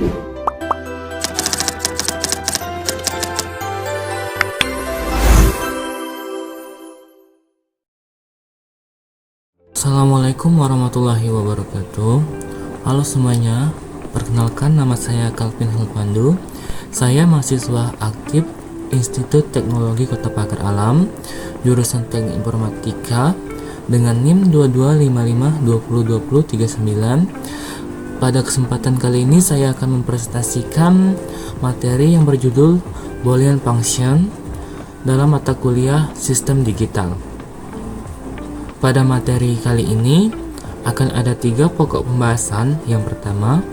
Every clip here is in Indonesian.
Assalamualaikum warahmatullahi wabarakatuh. Halo semuanya, perkenalkan nama saya Calvin Helpandu. Saya mahasiswa aktif Institut Teknologi Kota Pagar Alam, jurusan Teknik Informatika dengan NIM 2255202039. Pada kesempatan kali ini saya akan mempresentasikan materi yang berjudul Boolean Function dalam mata kuliah Sistem Digital. Pada materi kali ini akan ada 3 pokok pembahasan. Yang pertama,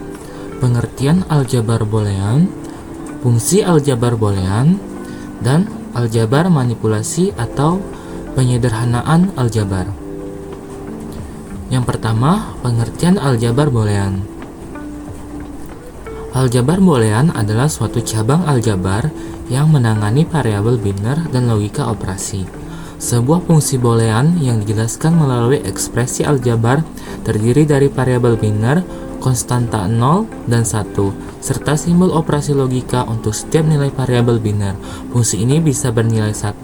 pengertian aljabar boolean, fungsi aljabar boolean, dan aljabar manipulasi atau penyederhanaan aljabar. Yang pertama, pengertian aljabar boolean. Aljabar boolean adalah suatu cabang aljabar yang menangani variabel biner dan logika operasi. Sebuah fungsi boolean yang dijelaskan melalui ekspresi aljabar terdiri dari variabel biner, konstanta 0 dan 1, serta simbol operasi logika untuk setiap nilai variabel biner. Fungsi ini bisa bernilai 1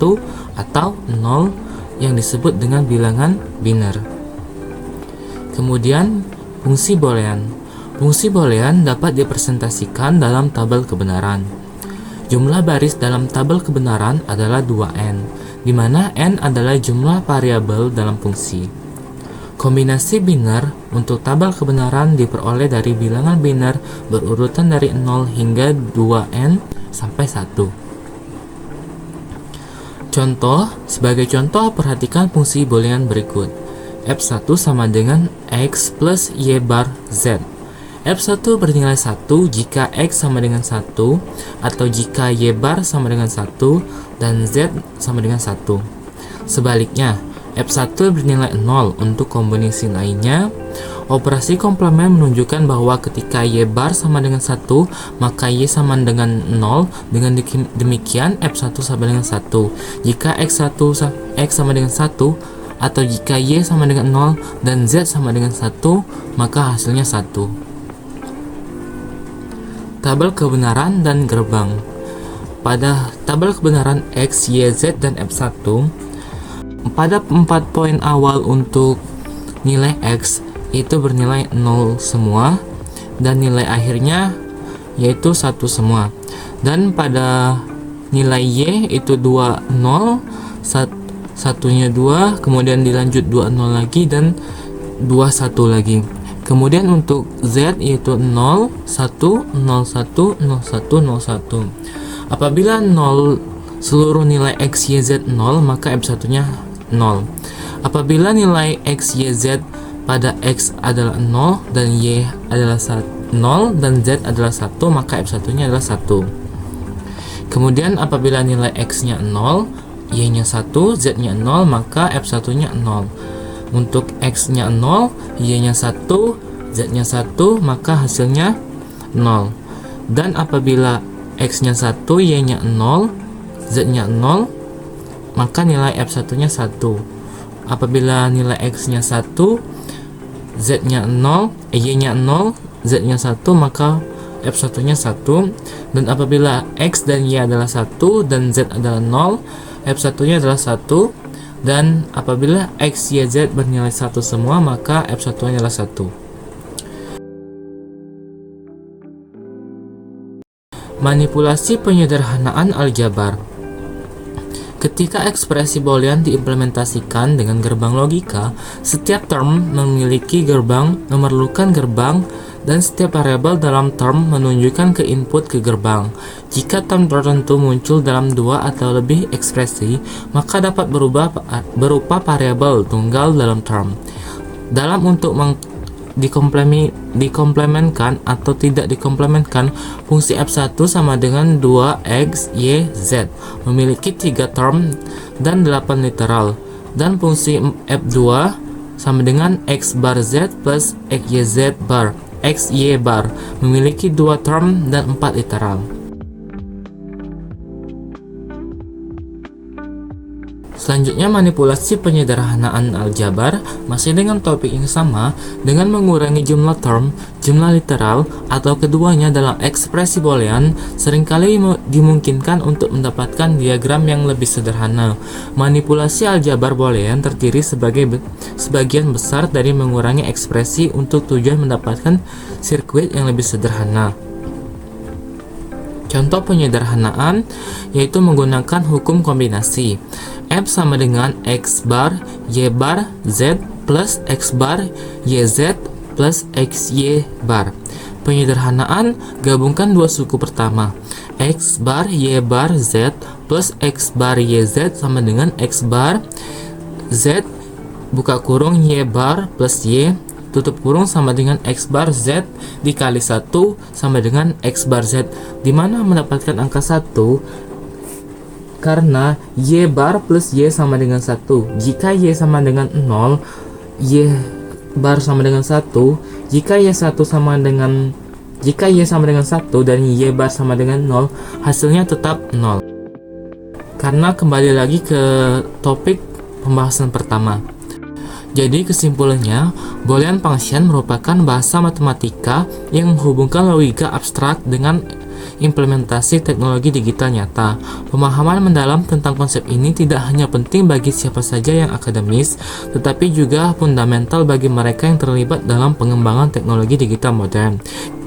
atau 0 yang disebut dengan bilangan biner. Kemudian, fungsi boolean. Fungsi boolean dapat dipresentasikan dalam tabel kebenaran. Jumlah baris dalam tabel kebenaran adalah 2n, di mana n adalah jumlah variabel dalam fungsi. Kombinasi biner untuk tabel kebenaran diperoleh dari bilangan biner berurutan dari 0 hingga 2n sampai 1. Contoh, sebagai contoh perhatikan fungsi boolean berikut. F1 sama dengan x plus y bar z. F1 bernilai 1 jika x sama dengan 1 atau jika y bar sama dengan 1 dan z sama dengan 1. Sebaliknya, F1 bernilai 0 untuk kombinasi lainnya. Operasi komplement menunjukkan bahwa ketika y bar sama dengan 1, maka y sama dengan 0. Dengan demikian, F1 sama dengan 1. Jika x sama dengan 1 atau jika y sama dengan 0 dan z sama dengan 1, maka hasilnya 1. Tabel kebenaran dan gerbang. Pada tabel kebenaran X, Y, Z, dan F1, pada 4 poin awal untuk nilai X itu bernilai 0 semua, dan nilai akhirnya yaitu 1 semua. Dan pada nilai Y itu 2, 0, satunya 2, kemudian dilanjut 2, 0 lagi, dan 2, 1 lagi. Kemudian untuk Z yaitu 0, 1, 0, 1, 0, 1, 0, 1. Apabila 0 seluruh nilai X, Y, Z 0, maka F1-nya 0. Apabila nilai X, Y, Z pada X adalah 0 dan Y adalah 0 dan Z adalah 1, maka F1-nya adalah 1. Kemudian apabila nilai X-nya 0, Y-nya 1, Z-nya 0, maka F1-nya 0. Untuk X-nya 0, Y-nya 1, Z-nya 1, maka hasilnya 0. Dan apabila X-nya 1, Y-nya 0, Z-nya 0, maka nilai F1-nya 1. Apabila nilai X-nya 1, Z-nya 0, Y-nya 0, Z-nya 1, maka F1-nya 1. Dan apabila X dan Y adalah 1 dan Z adalah 0, F1-nya adalah 1. Dan apabila X, Y, Z bernilai 1 semua, maka F1-nya adalah 1. Manipulasi penyederhanaan aljabar. Ketika ekspresi boolean diimplementasikan dengan gerbang logika, setiap term memiliki gerbang, memerlukan gerbang, dan setiap variabel dalam term menunjukkan ke input ke gerbang. Jika term tertentu muncul dalam 2 atau lebih ekspresi, maka dapat berupa variabel tunggal dalam term. Dalam untuk dikomplementkan atau tidak dikomplementkan, fungsi F1 sama dengan 2x, y, z memiliki 3 term dan 8 literal, dan fungsi F2 sama dengan x bar z plus x, y, z bar X, Y bar memiliki 2 term dan 4 literal. Selanjutnya, manipulasi penyederhanaan aljabar masih dengan topik yang sama dengan mengurangi jumlah term, jumlah literal, atau keduanya dalam ekspresi boolean seringkali dimungkinkan untuk mendapatkan diagram yang lebih sederhana. Manipulasi aljabar boolean terdiri sebagian besar dari mengurangi ekspresi untuk tujuan mendapatkan sirkuit yang lebih sederhana. Contoh penyederhanaan yaitu menggunakan hukum kombinasi. F sama dengan X bar Y bar Z plus X bar YZ plus XY bar. Penyederhanaan, gabungkan dua suku pertama. X bar Y bar Z plus X bar YZ sama dengan X bar Z buka kurung Y bar plus Y tutup kurung sama dengan X bar Z dikali 1 sama dengan X bar Z, dimana mendapatkan angka 1 karena Y bar plus Y sama dengan 1. Jika Y sama dengan 0, Y bar sama dengan 1. Jika Y sama dengan 1 dan Y bar sama dengan 0, hasilnya tetap 0. Karena kembali lagi ke topik pembahasan pertama. Jadi kesimpulannya, Boolean function merupakan bahasa matematika yang menghubungkan logika abstrak dengan implementasi teknologi digital nyata. Pemahaman mendalam tentang konsep ini tidak hanya penting bagi siapa saja yang akademis, tetapi juga fundamental bagi mereka yang terlibat dalam pengembangan teknologi digital modern.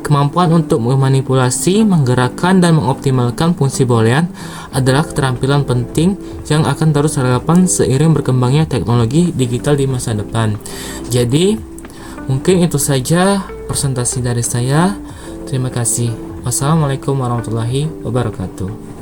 Kemampuan untuk memanipulasi, menggerakkan, dan mengoptimalkan fungsi Boolean adalah keterampilan penting yang akan terus relevan seiring berkembangnya teknologi digital di masa depan. Jadi, mungkin itu saja presentasi dari saya. Terima kasih. Wassalamualaikum warahmatullahi wabarakatuh.